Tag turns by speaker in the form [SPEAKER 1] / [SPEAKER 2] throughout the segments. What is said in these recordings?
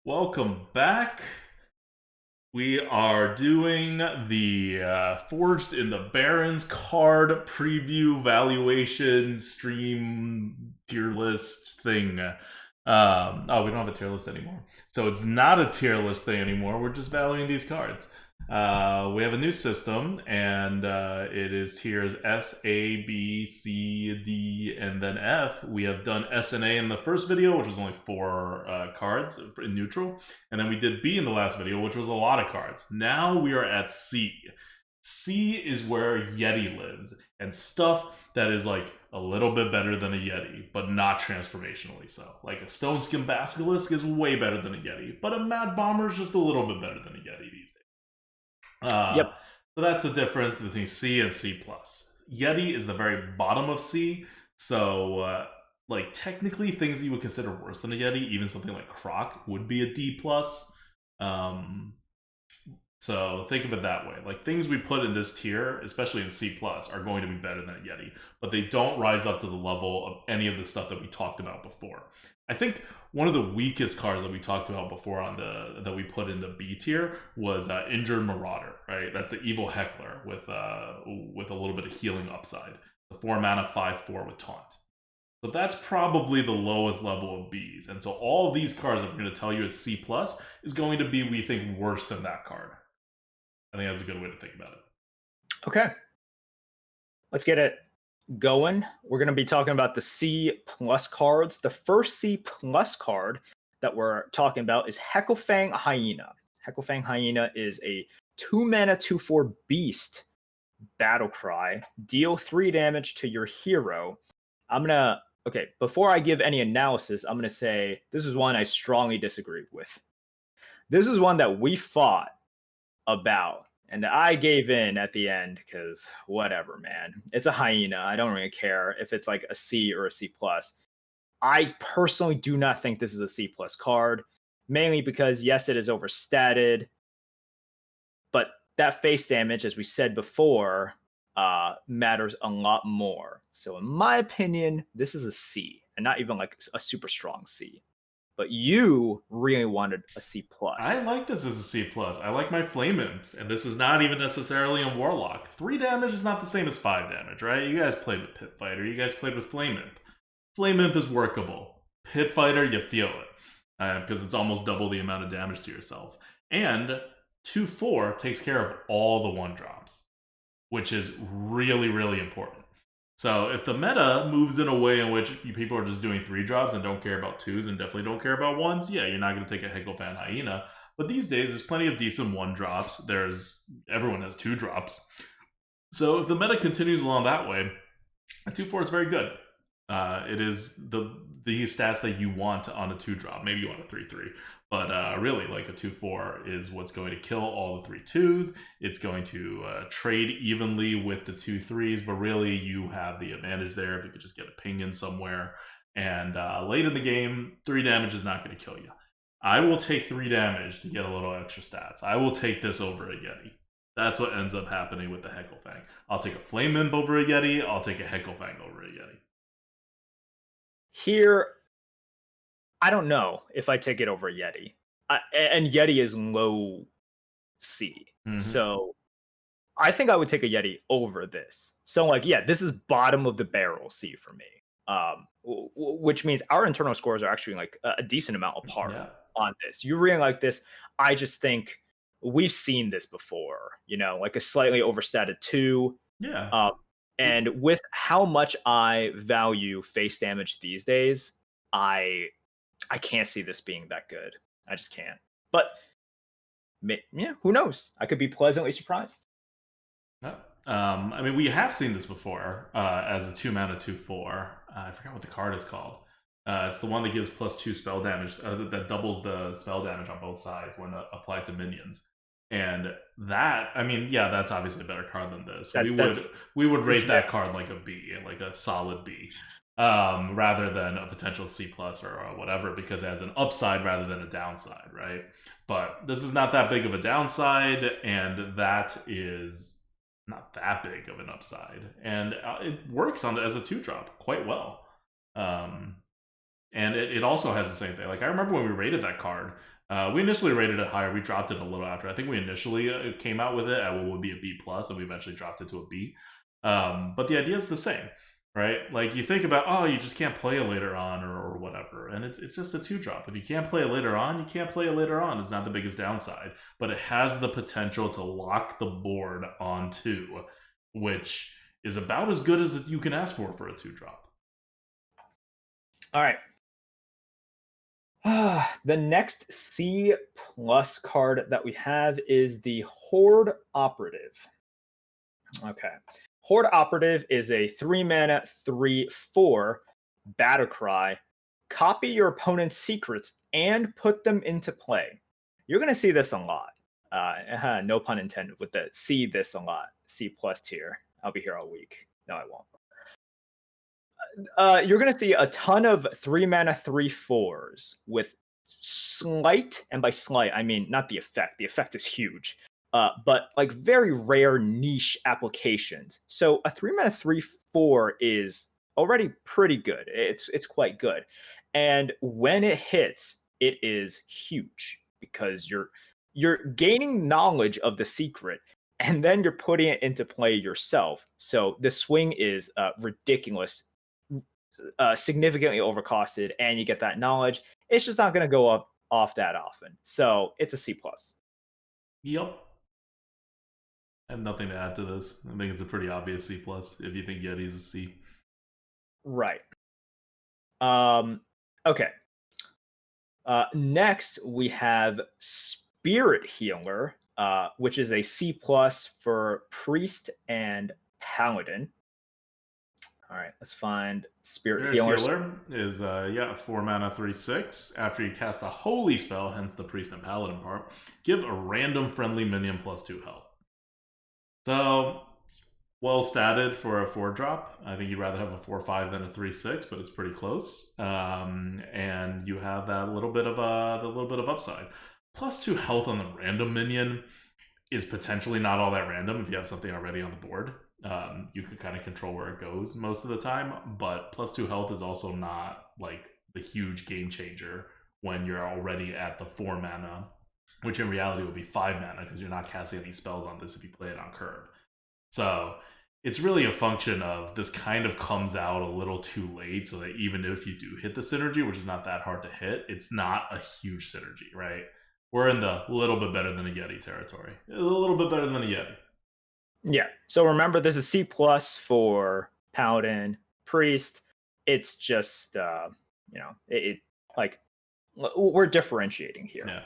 [SPEAKER 1] Welcome back. We are doing the Forged in the Barrens card preview valuation stream tier list thing. Oh, we don't have a tier list anymore. So it's not a tier list thing anymore. We're just valuing these cards. We have a new system, and it is tiers S, A, B, C, D, and then F. We have done S and A in the first video, which was only 4 cards in neutral, and then we did B in the last video, which was a lot of cards. Now we are at C. C is where Yeti lives, and stuff that is like a little bit better than a Yeti, but not transformationally so. Like a Stone Skin Basilisk is way better than a Yeti, but a Mad Bomber is just a little bit better than a Yeti these days.
[SPEAKER 2] Yep.
[SPEAKER 1] So that's the difference between C and C+. Yeti is the very bottom of C, so like technically things that you would consider worse than a Yeti, even something like Croc, would be a D+. So think of it that way. Like things we put in this tier, especially in C+, are going to be better than a Yeti, but they don't rise up to the level of any of the stuff that we talked about before. I think one of the weakest cards that we talked about before on that we put in the B tier was Injured Marauder, right? That's an evil heckler with a little bit of healing upside. The 4 mana 5/4 with taunt. So that's probably the lowest level of Bs. And so all of these cards that we're going to tell you is C plus is going to be, we think, worse than that card. I think that's a good way to think about it.
[SPEAKER 2] Okay. Let's get it going. We're going to be talking about the C plus cards. The first C plus card that we're talking about is Hecklefang Hyena. Hecklefang Hyena is a 2 mana 2/4 beast battle cry. Deal 3 damage to your hero. Before I give any analysis, I'm going to say this is one I strongly disagree with. This is one that we fought about, and I gave in at the end because whatever, man. It's a hyena. I don't really care if it's like a C or a C plus. I personally do not think this is a C plus card, mainly because yes, it is overstated, but that face damage, as we said before, matters a lot more. So in my opinion, this is a C, and not even like a super strong C. But you really wanted a C plus.
[SPEAKER 1] I like this as a C plus. I like my Flame Imps, and this is not even necessarily a Warlock. 3 damage is not the same as 5 damage, right? You guys played with Pit Fighter. You guys played with Flame Imp. Flame Imp is workable. Pit Fighter, you feel it. Because it's almost double the amount of damage to yourself. And 2/4 takes care of all the 1-drops, which is really, really important. So if the meta moves in a way in which people are just doing 3-drops and don't care about 2s and definitely don't care about 1s, yeah, you're not going to take a Hecklefang Hyena. But these days, there's plenty of decent 1-drops. Everyone has 2-drops. So if the meta continues along that way, a 2/4 is very good. It is the stats that you want on a 2-drop. Maybe you want a 3/3. But really, like a 2/4 is what's going to kill all the 3/2s. It's going to trade evenly with the 2/3s, but really you have the advantage there if you could just get a ping in somewhere. And late in the game, 3 damage is not going to kill you. I will take 3 damage to get a little extra stats. I will take this over a Yeti. That's what ends up happening with the Hecklefang. I'll take a Flame Imp over a Yeti. I'll take a Hecklefang over a Yeti.
[SPEAKER 2] Here, I don't know if I take it over Yeti. And Yeti is low C. Mm-hmm. So I think I would take a Yeti over this. So like, yeah, this is bottom of the barrel C for me. Which means our internal scores are actually like a decent amount apart on this. You really like this. I just think we've seen this before, like a slightly overstated 2.
[SPEAKER 1] Yeah.
[SPEAKER 2] And with how much I value face damage these days, I can't see this being that good. I just can't. But yeah, who knows? I could be pleasantly surprised.
[SPEAKER 1] I mean, we have seen this before as a 2 mana 2/4. I forgot what the card is called. It's the one that gives +2 spell damage, that doubles the spell damage on both sides when applied to minions. And that, I mean, yeah, that's obviously a better card than this. We would rate that card like a B, like a solid B, rather than a potential C plus or whatever, because it has an upside rather than a downside, right? But this is not that big of a downside, and that is not that big of an upside, and it works as a 2-drop quite well. And it also has the same thing. Like, I remember when we rated that card, We initially rated it higher. We dropped it a little after. I think we initially came out with it at what would be a B plus, and we eventually dropped it to a B. But the idea is the same, right? Like you think about, oh, you just can't play it later on or whatever, and it's just a 2-drop. If you can't play it later on, you can't play it later on. It's not the biggest downside, but it has the potential to lock the board on 2, which is about as good as you can ask for a 2-drop.
[SPEAKER 2] All right. The next C plus card that we have is the Horde Operative. Okay. Horde Operative is a 3-mana, 3/4 battle cry. Copy your opponent's secrets and put them into play. You're going to see this a lot. No pun intended with the see this a lot. C plus tier. I'll be here all week. No, I won't. You're going to see a ton of 3-mana, 3/4s with slight, and by slight, I mean not the effect. The effect is huge. But like very rare niche applications. So a 3-mana, 3/4 is already pretty good. It's quite good. And when it hits, it is huge because you're gaining knowledge of the secret and then you're putting it into play yourself. So the swing is ridiculous, significantly overcosted, and you get that knowledge. It's just not going to go up off that often. So it's a C plus.
[SPEAKER 1] Yep. I have nothing to add to this. I think it's a pretty obvious C plus if you think Yeti's a C.
[SPEAKER 2] Right. Okay. Next we have Spirit Healer, which is a C plus for Priest and Paladin. All right, let's find Spirit Healer.
[SPEAKER 1] Healer is 4-mana, 3/6. After you cast a holy spell, hence the Priest and Paladin part, give a random friendly minion +2 health. So it's well statted for a 4-drop. I think you'd rather have a 4/5 than a 3/6, but it's pretty close. And you have that little bit of upside. +2 health on the random minion is potentially not all that random if you have something already on the board. You can kind of control where it goes most of the time, but +2 health is also not like the huge game changer when you're already at the 4 mana, which in reality would be 5 mana because you're not casting any spells on this if you play it on curve. So it's really a function of this kind of comes out a little too late, so that even if you do hit the synergy, which is not that hard to hit, it's not a huge synergy, right? We're in the little bit better than a Yeti territory. A little bit better than a Yeti.
[SPEAKER 2] Yeah. So remember, this is C plus for Paladin, Priest. It's just, it like we're differentiating here.
[SPEAKER 1] Yeah.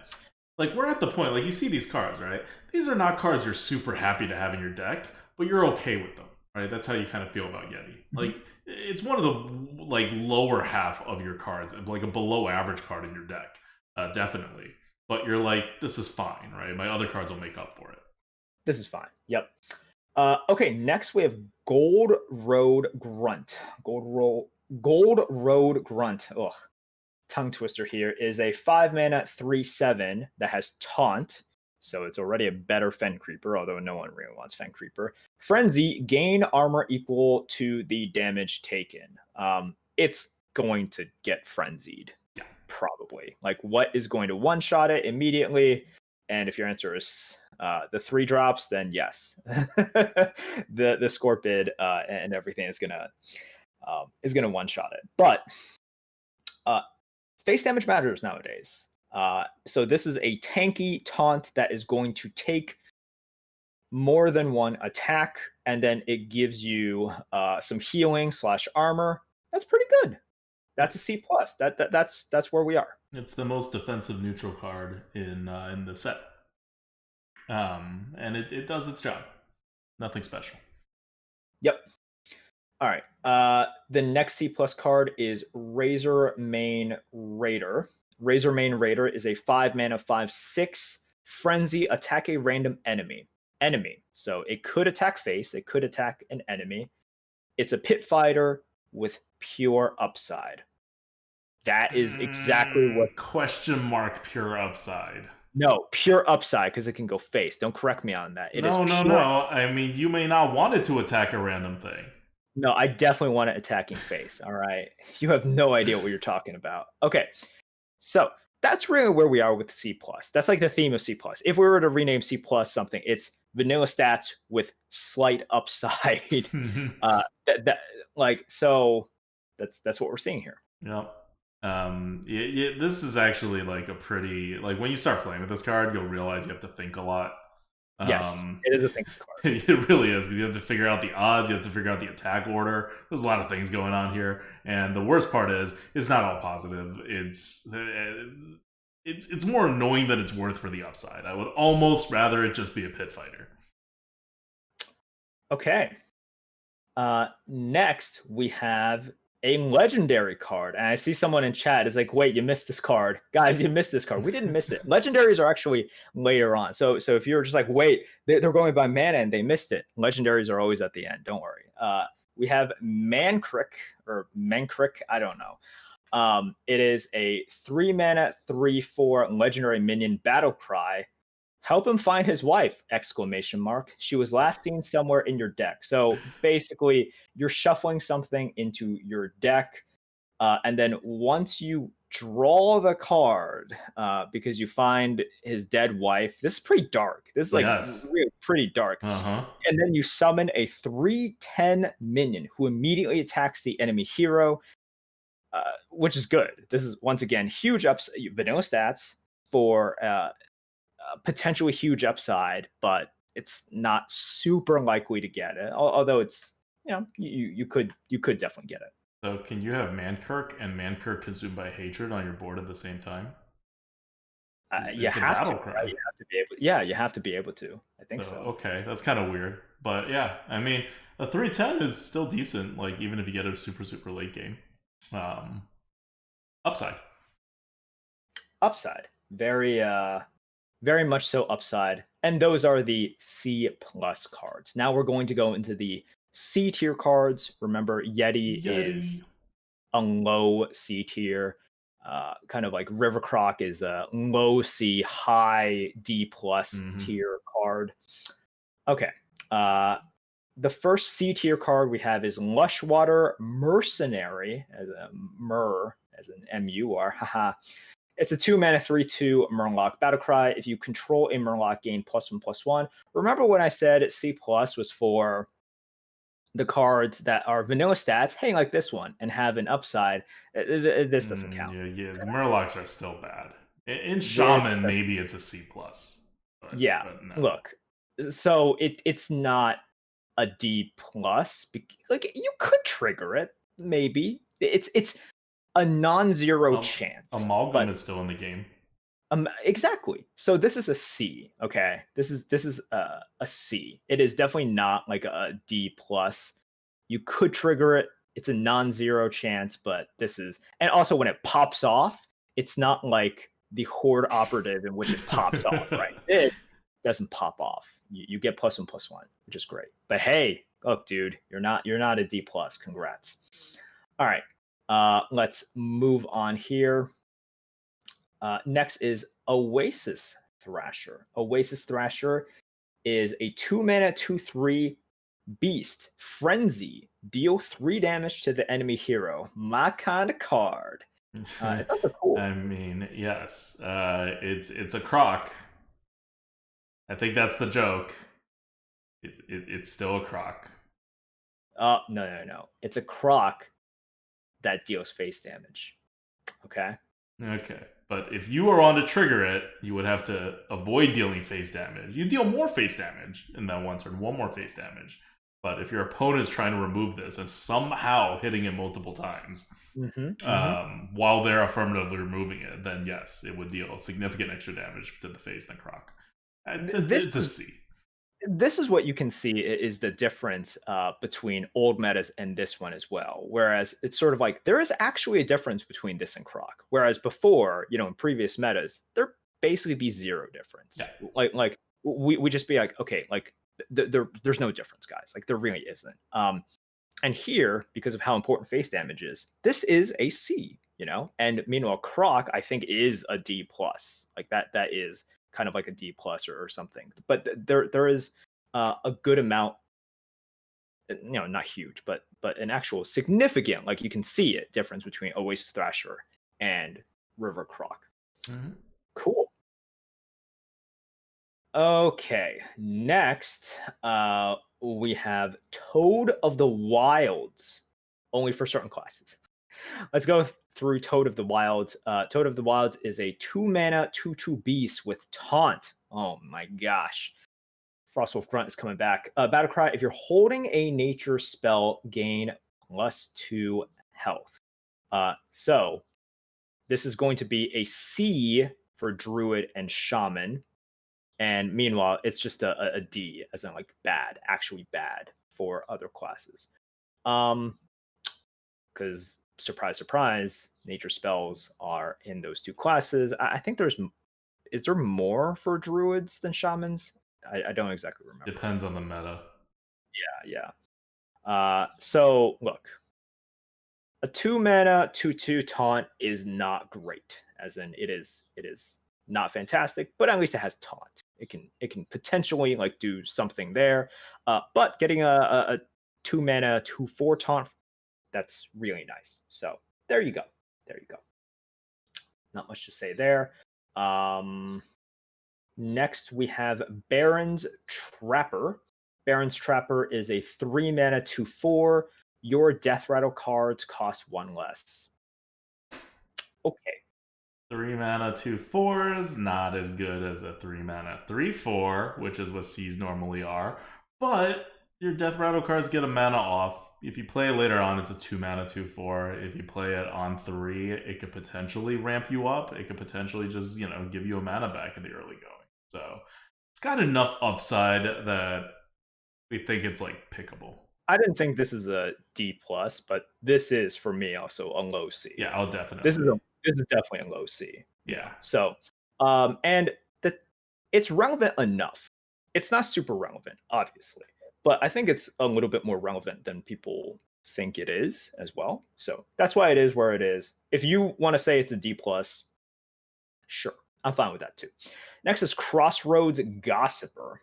[SPEAKER 1] Like we're at the point, like you see these cards, right? These are not cards you're super happy to have in your deck, but you're okay with them, right? That's how you kind of feel about Yeti. Mm-hmm. Like it's one of the like lower half of your cards, like a below average card in your deck, definitely. But you're like, this is fine, right? My other cards will make up for it.
[SPEAKER 2] This is fine. Yep. Okay, next we have Gold Road Grunt. Gold Road Grunt. Ugh. Tongue twister here is a 5-mana 3/7 that has taunt. So it's already a better Fen Creeper, although no one really wants Fen Creeper. Frenzy, gain armor equal to the damage taken. It's going to get frenzied. Probably. Like, what is going to one-shot it immediately? And if your answer is the 3 drops, then yes, the Scorpid and everything is gonna one-shot it. But face damage matters nowadays. So this is a tanky taunt that is going to take more than one attack, and then it gives you some healing / armor. That's pretty good. That's a C plus. That's where we are.
[SPEAKER 1] It's the most defensive neutral card in the set, and it does its job. Nothing special.
[SPEAKER 2] Yep. All right. The next C plus card is Razormane Raider. Razormane Raider is a 5-mana 5/6 frenzy. Attack a random enemy. So it could attack face. It could attack an enemy. It's a pit fighter with pure upside. That is exactly what... ?
[SPEAKER 1] Pure upside.
[SPEAKER 2] No, pure upside, because it can go face. Don't correct me on that.
[SPEAKER 1] No. I mean, you may not want it to attack a random thing.
[SPEAKER 2] No, I definitely want it attacking face. All right. You have no idea what you're talking about. Okay. So that's really where we are with C+. That's like the theme of C+. If we were to rename C+, something, it's vanilla stats with slight upside. So that's what we're seeing here.
[SPEAKER 1] Yep. This is actually like a pretty, like, when you start playing with this card, you'll realize you have to think a lot.
[SPEAKER 2] Yes, it is a thinking card.
[SPEAKER 1] It really is, because you have to figure out the odds, you have to figure out the attack order. There's a lot of things going on here, and the worst part is it's not all positive. It's more annoying than it's worth for the upside. I would almost rather it just be a pit fighter.
[SPEAKER 2] Okay. Next we have a legendary card, and I see someone in chat is like, wait, you missed this card. Guys, you missed this card. We didn't miss it. Legendaries are actually later on. So if you're just like, wait, they're going by mana and they missed it, legendaries are always at the end. Don't worry. We have Mankrik, I don't know. It is a 3-mana 3/4 legendary minion battle cry. Help him find his wife! ! She was last seen somewhere in your deck. So basically, you're shuffling something into your deck, and then once you draw the card, because you find his dead wife, this is pretty dark. This is like really pretty dark.
[SPEAKER 1] Uh-huh.
[SPEAKER 2] And then you summon a 3/10 minion who immediately attacks the enemy hero, which is good. This is, once again, huge vanilla stats for potentially huge upside, but it's not super likely to get it. Although it's, you could definitely get it.
[SPEAKER 1] So can you have Mankrik and Mankrik consumed by hatred on your board at the same time?
[SPEAKER 2] You have to. Right? You have to be able. Yeah, you have to be able to. I think so.
[SPEAKER 1] Okay, that's kind of weird, but yeah, I mean, a 3/10 is still decent. Like, even if you get a super late game, upside.
[SPEAKER 2] Very much so upside. And those are the C+ cards. Now we're going to go into the C tier cards. Remember, Yeti is a low C tier. Kind of like River Croc is a low C, high D+ tier card. Okay. The first C tier card we have is Lushwater Mercenary, as a Mur, as an M-U-R. Haha. It's a 2-mana 3/2 Murloc battlecry. If you control a Murloc, gain +1/+1. Remember when I said C+ was for the cards that are vanilla stats, hey, like this one, and have an upside? This doesn't count.
[SPEAKER 1] Yeah. The Murlocs are still bad. In Shaman, maybe it's a C+. But no.
[SPEAKER 2] Look, so it's not a D+. Like, you could trigger it, maybe. It's a non-zero chance.
[SPEAKER 1] Amalgam is still in the game.
[SPEAKER 2] Exactly. So this is a C. Okay, this is a C. It is definitely not like a D+. You could trigger it. It's a non-zero chance, but this is, and also when it pops off, it's not like the Horde Operative in which it pops off, right? This doesn't pop off. You get +1/+1, which is great. But hey, look, dude, you're not a D+. Congrats. All right. Let's move on here. Next is Oasis Thrasher. Oasis Thrasher is a 2-mana 2/3 beast. Frenzy. Deal 3 damage to the enemy hero. My kind of card. It's also cool.
[SPEAKER 1] I mean, yes. It's a croc. I think that's the joke. It's still a croc.
[SPEAKER 2] No. It's a croc that deals face damage. Okay.
[SPEAKER 1] But if you were on to trigger it, you would have to avoid dealing face damage. You deal more face damage in that one turn, one more face damage. But if your opponent is trying to remove this and somehow hitting it multiple times, while they're affirmatively removing it, then yes, it would deal significant extra damage to the face than croc. It's a C.
[SPEAKER 2] This is what you can see is the difference between old metas and this one as well. Whereas it's sort of like there is actually a difference between this and croc. Whereas before, in previous metas, there basically be zero difference.
[SPEAKER 1] Yeah.
[SPEAKER 2] Like we just be like, okay, like there's no difference, guys. Like there really isn't. And here, because of how important face damage is, this is a C. And meanwhile, croc I think is a D+. Like that is kind of like a D+ or something, but there is a good amount, not huge, but an actual significant, like you can see it, difference between Oasis Thrasher and River Croc.
[SPEAKER 1] Mhm.
[SPEAKER 2] Cool. Okay, next we have Toad of the Wilds, only for certain classes. Let's go through Toad of the Wilds. Toad of the Wilds is a 2-mana 2/2 beast with taunt. Oh my gosh. Frostwolf Grunt is coming back. Battlecry, if you're holding a nature spell, gain +2 health. So this is going to be a C for Druid and Shaman. And meanwhile, it's just a D, as in like bad, actually bad for other classes. Because surprise, surprise, nature spells are in those two classes. I think is there more for druids than shamans? I don't exactly remember.
[SPEAKER 1] Depends on the meta.
[SPEAKER 2] Yeah. So look, a 2-mana 2/2 taunt is not great, as in it is not fantastic, but at least it has taunt. It can potentially like do something there. But getting a 2-mana 2/4 taunt, that's really nice. So there you go. There you go. Not much to say there. Next we have Barrens Trapper. Barrens Trapper is a 3-mana 2/4. Your Death Rattle cards cost 1 less. Okay.
[SPEAKER 1] 3-mana 2/4 is not as good as a 3-mana 3/4, which is what C's normally are. But your Death Rattle cards get a mana off. If you play it later on, it's a 2-mana 2/4. If you play it on 3, it could potentially ramp you up. It could potentially just, give you a mana back in the early going. So it's got enough upside that we think it's like pickable.
[SPEAKER 2] I didn't think this is a D plus, but this is for me also a low C.
[SPEAKER 1] Yeah, I'll definitely.
[SPEAKER 2] This is definitely a low C.
[SPEAKER 1] Yeah.
[SPEAKER 2] So, and it's relevant enough. It's not super relevant, obviously, but I think it's a little bit more relevant than people think it is as well. So that's why it is where it is. If you want to say it's a D plus, sure, I'm fine with that too. Next is Crossroads Gossiper.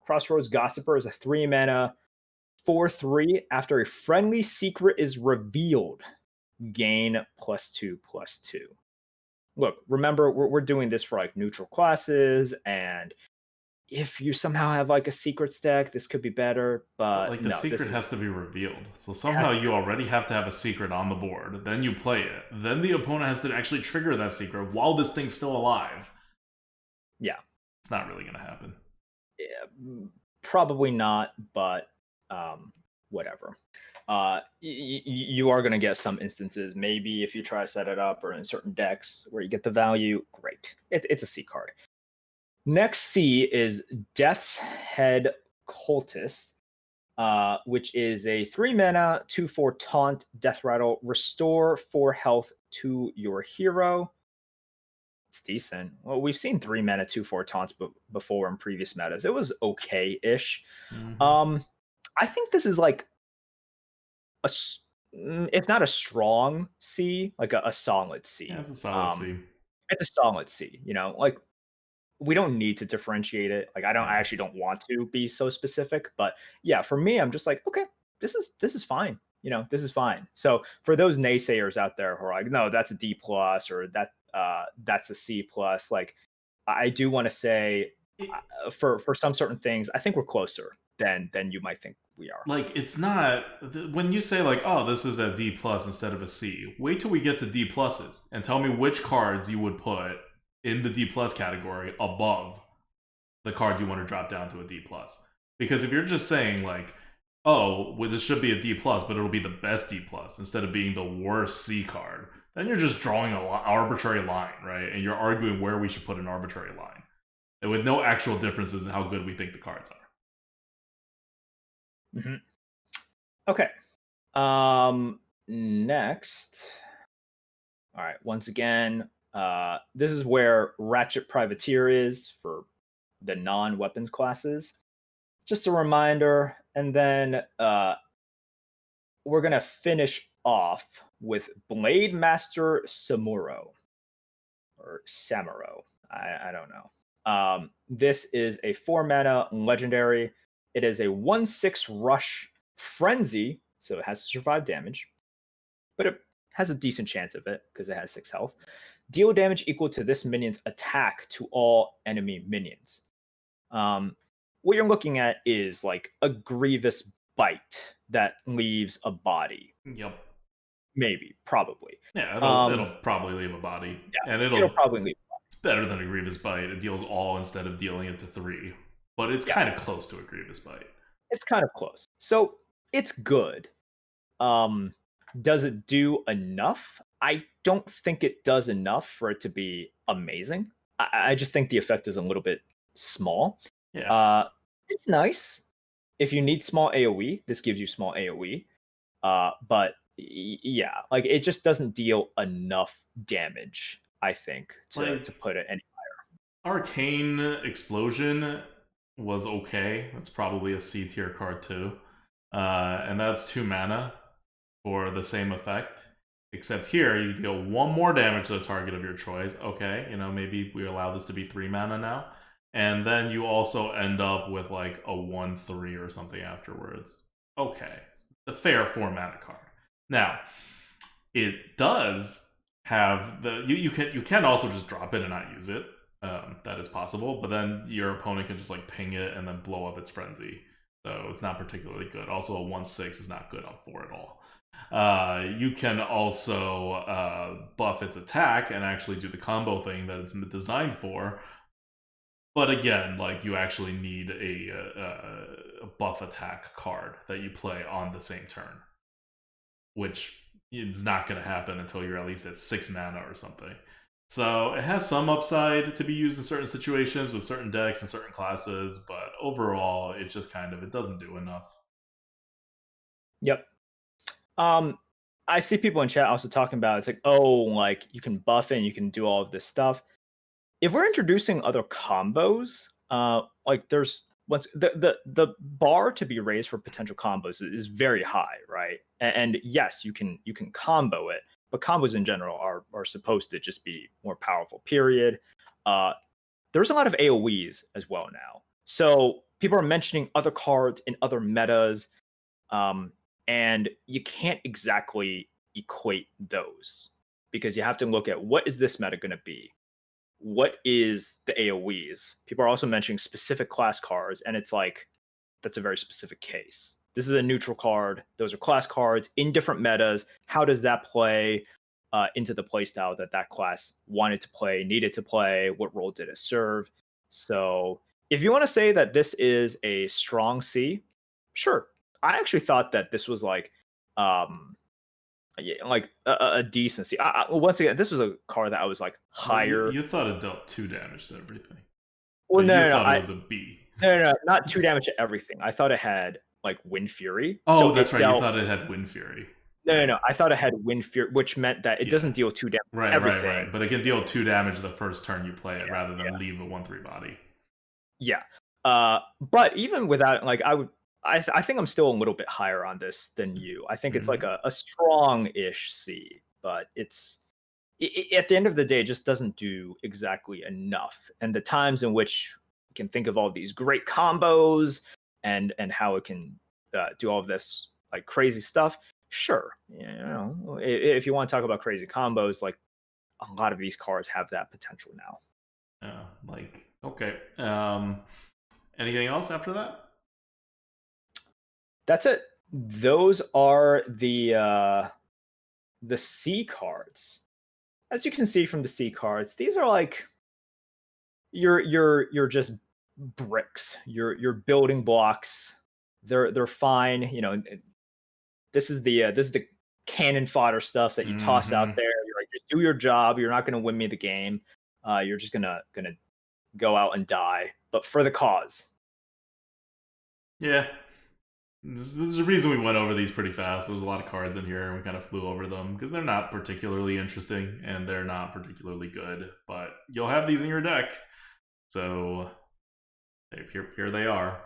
[SPEAKER 2] Crossroads Gossiper is a 3-mana 4/3. After a friendly secret is revealed, gain +2/+2. Look, remember, we're doing this for like neutral classes, and if you somehow have like a secret deck, this could be better. But
[SPEAKER 1] like the
[SPEAKER 2] no,
[SPEAKER 1] secret has to be revealed. So somehow you already have to have a secret on the board. Then you play it. Then the opponent has to actually trigger that secret while this thing's still alive.
[SPEAKER 2] Yeah.
[SPEAKER 1] It's not really going to happen.
[SPEAKER 2] Yeah, probably not, but whatever. You are going to get some instances, maybe if you try to set it up or in certain decks where you get the value, great. It's a C card. Next C is Death's Head Cultist, which is a 3-mana 2/4 taunt Death Rattle. Restore 4 health to your hero. It's decent. Well, we've seen 3-mana 2/4 taunts before in previous metas. It was okay-ish.
[SPEAKER 1] Mm-hmm.
[SPEAKER 2] I think this is like if not a strong C, like a solid C.
[SPEAKER 1] Yeah, it's a solid C.
[SPEAKER 2] It's a solid C. Like we don't need to differentiate it. Like I actually don't want to be so specific, but yeah, for me, I'm just like, okay, this is fine. This is fine. So for those naysayers out there who are like, no, that's a D plus or that's a C plus, like I do want to say for some certain things, I think we're closer than you might think we are.
[SPEAKER 1] Like, it's not when you say like, oh, this is a D plus instead of a C. Wait till we get to D pluses and tell me which cards you would put in the D plus category above the card you want to drop down to a D plus. Because if you're just saying like, oh, well, this should be a D plus, but it'll be the best D plus instead of being the worst C card, then you're just drawing an arbitrary line, right? And you're arguing where we should put an arbitrary line, and with no actual differences in how good we think the cards are.
[SPEAKER 2] Mm-hmm. Okay. Next. All right. Once again, this is where Ratchet Privateer is for the non-weapons classes. Just a reminder, and then we're gonna finish off with Blade Master Samuro or Samuro. I don't know. This is a 4-mana legendary. It is a 1/6 rush frenzy, so it has to survive damage, but it has a decent chance of it because it has 6 health. Deal damage equal to this minion's attack to all enemy minions. What you're looking at is like a grievous bite that leaves a body.
[SPEAKER 1] Yep.
[SPEAKER 2] Maybe, probably.
[SPEAKER 1] Yeah, it'll probably leave a body.
[SPEAKER 2] Yeah,
[SPEAKER 1] and
[SPEAKER 2] it'll probably leave.
[SPEAKER 1] It's better than a grievous bite. It deals all instead of dealing it to 3. But it's kind of close to a grievous bite.
[SPEAKER 2] It's kind of close. So it's good. Does it do enough? I don't think it does enough for it to be amazing. I just think the effect is a little bit small.
[SPEAKER 1] Yeah.
[SPEAKER 2] It's nice. If you need small AoE, this gives you small AoE. But yeah, like it just doesn't deal enough damage, I think, to put it any higher.
[SPEAKER 1] Arcane Explosion was okay. That's probably a C tier card too. And that's 2 mana for the same effect. Except here, you deal 1 more damage to the target of your choice. Okay, maybe we allow this to be 3 mana now. And then you also end up with like a 1/3 or something afterwards. Okay, it's a fair 4 mana card. Now, it does have the you can also just drop it and not use it. That is possible, but then your opponent can just like ping it and then blow up its frenzy. So it's not particularly good. Also, a 1/6 is not good on 4 at all. You can also buff its attack and actually do the combo thing that it's designed for. But again, like you actually need a buff attack card that you play on the same turn, which is not going to happen until you're at least at 6 mana or something. So it has some upside to be used in certain situations with certain decks and certain classes, but overall, it just it doesn't do enough.
[SPEAKER 2] Yep. I see people in chat also talking about it's like, oh, like you can buff it and you can do all of this stuff. If we're introducing other combos, like there's once the bar to be raised for potential combos is very high, right? And yes, you can combo it, but combos in general are supposed to just be more powerful. Period. There's a lot of AoEs as well now, so people are mentioning other cards in other metas, and you can't exactly equate those because you have to look at what is this meta going to be. What is the AoEs? People are also mentioning specific class cards, and it's like that's a very specific case. This is a neutral card. Those are class cards in different metas. How does that play into the playstyle that class wanted to play, needed to play? What role did it serve? So if you want to say that this is a strong C, sure. I actually thought that this was like a decency. Once again, this was a card that I was like higher.
[SPEAKER 1] You thought it dealt 2 damage to everything.
[SPEAKER 2] Well,
[SPEAKER 1] no, it was a B.
[SPEAKER 2] No, not 2 damage to everything. I thought it had like Wind Fury.
[SPEAKER 1] Oh, so that's right. You thought it had Wind Fury.
[SPEAKER 2] No. I thought it had Wind Fury, which meant that it doesn't deal 2 damage to everything.
[SPEAKER 1] Right. But it can deal 2 damage the first turn you play it rather than leave a 1/3 body.
[SPEAKER 2] Yeah. But even without, like, I think I'm still a little bit higher on this than you. I think it's like a strong-ish C, but it's at the end of the day, it just doesn't do exactly enough. And the times in which you can think of all these great combos and how it can do all of this like crazy stuff, sure. If you want to talk about crazy combos, like a lot of these cards have that potential now.
[SPEAKER 1] Yeah, okay. Anything else after that?
[SPEAKER 2] That's it. Those are the C cards. As you can see from the C cards, these are like you're just bricks. You're building blocks. They're fine. This is the cannon fodder stuff that you toss out there. You're like, just do your job. You're not going to win me the game. You're just gonna go out and die, but for the cause.
[SPEAKER 1] Yeah. There's a reason we went over these pretty fast. There was a lot of cards in here, and we kind of flew over them because they're not particularly interesting and they're not particularly good. But you'll have these in your deck, so here they are.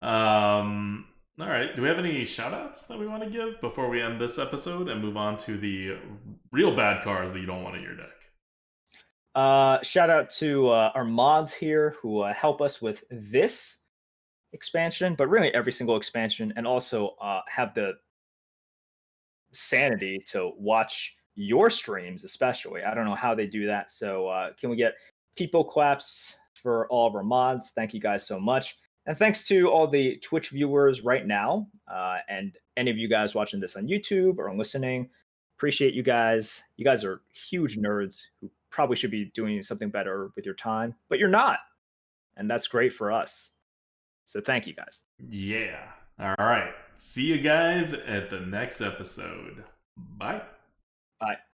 [SPEAKER 1] All right. Do we have any shout-outs that we want to give before we end this episode and move on to the real bad cards that you don't want in your deck?
[SPEAKER 2] Shout out to our mods here who help us with this expansion, but really every single expansion, and also have the sanity to watch your streams, especially. I don't know how they do that. So can we get people claps for all of our mods? Thank you guys so much. And thanks to all the Twitch viewers right now, and any of you guys watching this on YouTube or listening. Appreciate you guys. You guys are huge nerds who probably should be doing something better with your time, but you're not. And that's great for us. So thank you guys.
[SPEAKER 1] Yeah. All right. See you guys at the next episode. Bye.
[SPEAKER 2] Bye.